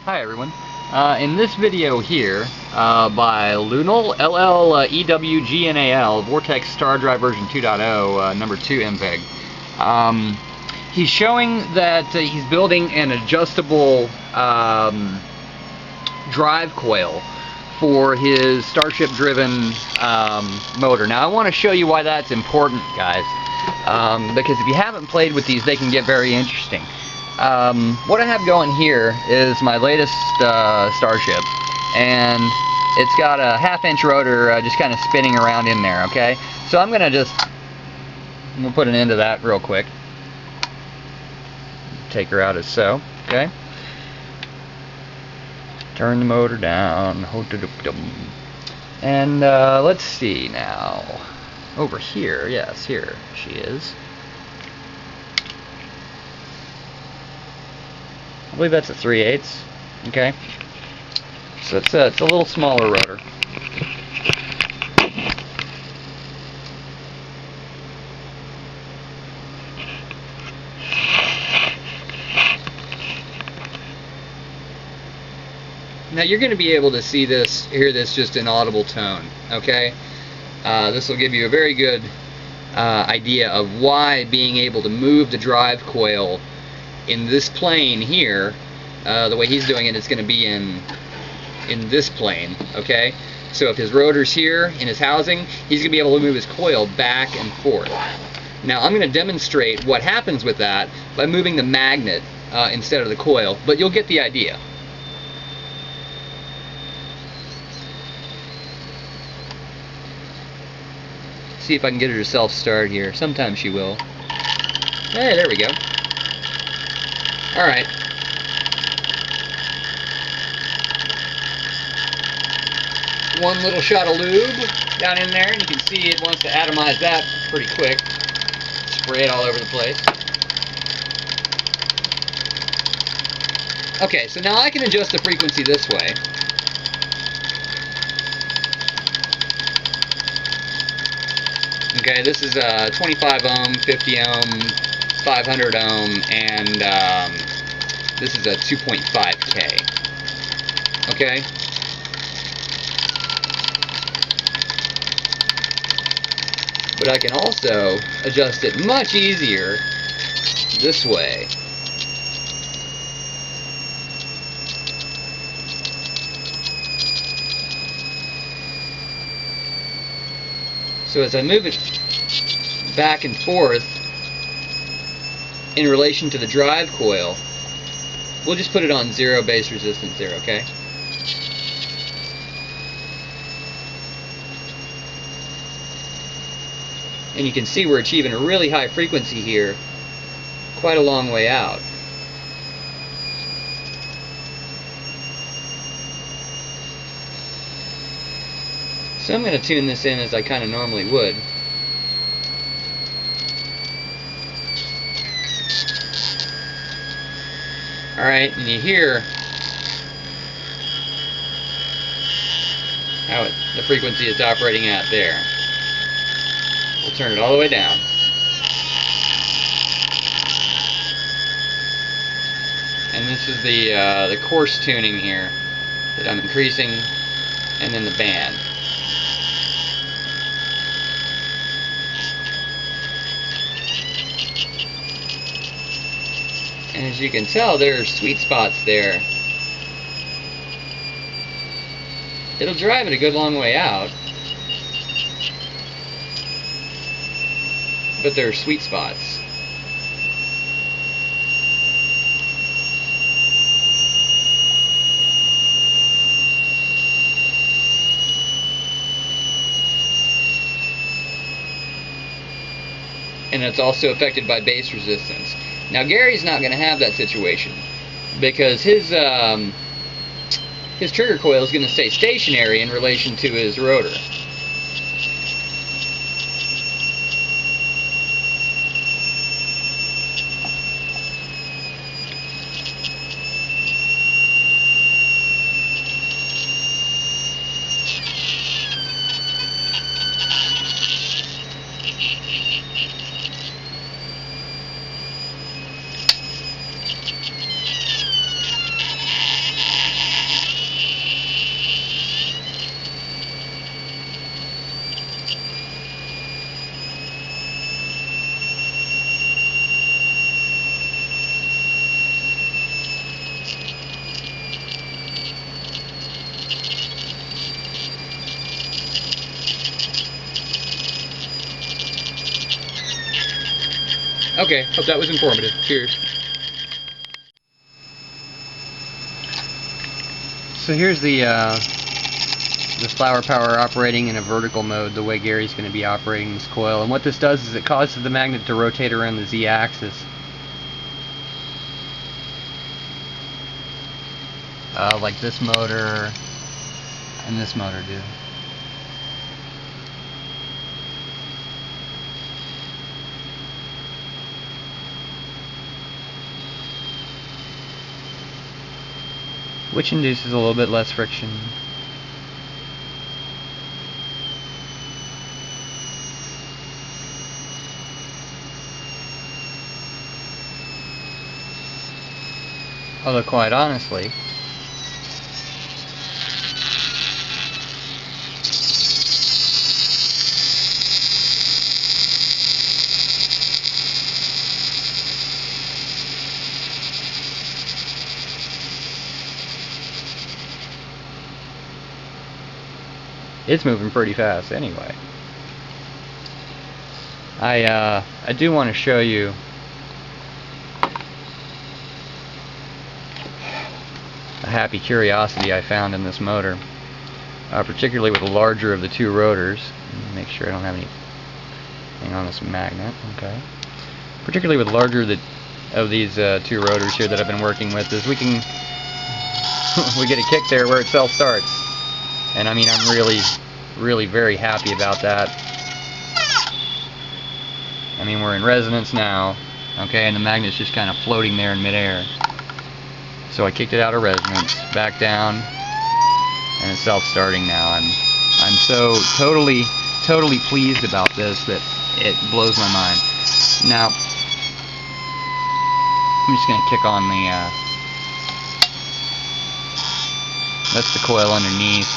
Hi everyone. In this video here, by Lunal, LLEWGNAL, Vortex Star Drive version 2.0, number 2 MPEG, he's showing that he's building an adjustable drive coil for his Starship-driven motor. Now I want to show you why that's important, guys, because if you haven't played with these, they can get very interesting. What I have going here is my latest Starship, and it's got a half-inch rotor just kind of spinning around in there, okay? So I'm going to put an end to that real quick. Take her out as so, okay? Turn the motor down. And let's see now. Over here, yes, here she is. I believe that's a 3/8, okay? So it's a little smaller rotor. Now you're going to be able to see this, hear this just in audible tone, okay? This will give you a very good idea of why being able to move the drive coil in this plane here, the way he's doing it, it's going to be in this plane, okay? So if his rotor's here in his housing, he's going to be able to move his coil back and forth. Now I'm going to demonstrate what happens with that by moving the magnet instead of the coil, but you'll get the idea. See if I can get her to self-start here. Sometimes she will. Hey, there we go. Alright. One little shot of lube down in there, and you can see it wants to atomize that pretty quick. Spray it all over the place. Okay, so now I can adjust the frequency this way. Okay, this is 25 ohm, 50 ohm, 500 ohm, and this is a 2.5K. Okay? But I can also adjust it much easier this way. So as I move it back and forth in relation to the drive coil, we'll just put it on 0 base resistance there, okay? And you can see we're achieving a really high frequency here, quite a long way out. So I'm going to tune this in as I kind of normally would. Alright, and you hear how the frequency it's operating at there. We'll turn it all the way down. And this is the coarse tuning here that I'm increasing, and then the band. And as you can tell, there are sweet spots there. It'll drive it a good long way out, but there are sweet spots. And it's also affected by base resistance. Now Gary's not going to have that situation because his trigger coil is going to stay stationary in relation to his rotor. Okay, hope that was informative. Cheers. So here's the Flowerpower operating in a vertical mode, the way Gary's going to be operating this coil. And what this does is it causes the magnet to rotate around the Z-axis. Like this motor and this motor do. Which induces a little bit less friction. Although quite honestly, it's moving pretty fast anyway. I do want to show you a happy curiosity I found in this motor, particularly with the larger of the two rotors. Make sure I don't have anything on this magnet. Okay. Particularly with the larger of these two rotors here that I've been working with, is we can we get a kick there where it self-starts, and I mean I'm really very happy about that. I mean we're in resonance now, okay, and the magnet's just kind of floating there in midair. So I kicked it out of resonance, back down, and it's self-starting now. I'm so totally pleased about this that it blows my mind. Now I'm just going to kick on the that's the coil underneath,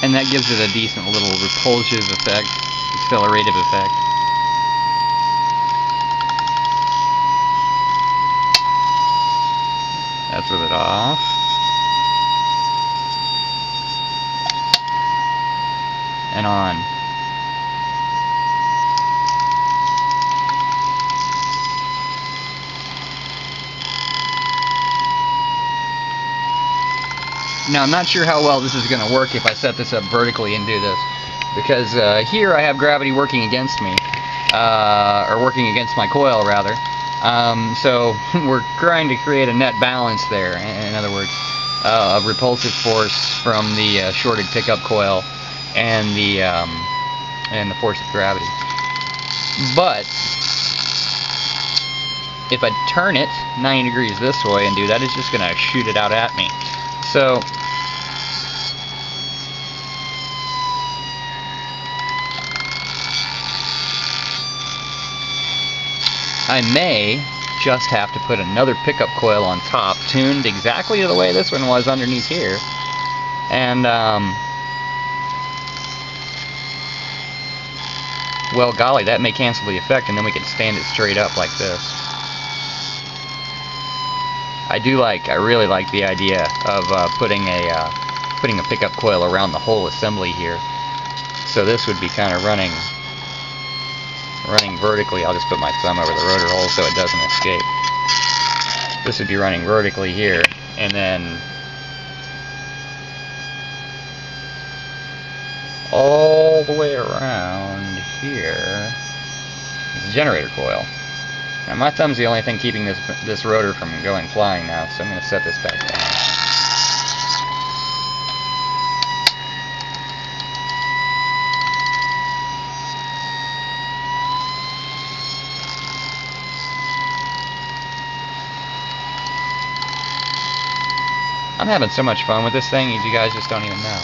and that gives it a decent little repulsive effect, accelerative effect. That's with it off. And on. Now I'm not sure how well this is going to work if I set this up vertically and do this, because here I have gravity working against me, or working against my coil rather. So we're trying to create a net balance there. In other words, a repulsive force from the shorted pickup coil and the force of gravity. But if I turn it 90 degrees this way and do that, it's just going to shoot it out at me. So I may just have to put another pickup coil on top, tuned exactly the way this one was underneath here, and well golly, that may cancel the effect, and then we can stand it straight up like this. I really like the idea of putting a pickup coil around the whole assembly here. So this would be kind of running vertically. I'll just put my thumb over the rotor hole so it doesn't escape. This would be running vertically here, and then all the way around here is a generator coil. Now my thumb's the only thing keeping this rotor from going flying now, so I'm going to set this back down. I'm having so much fun with this thing, you guys just don't even know.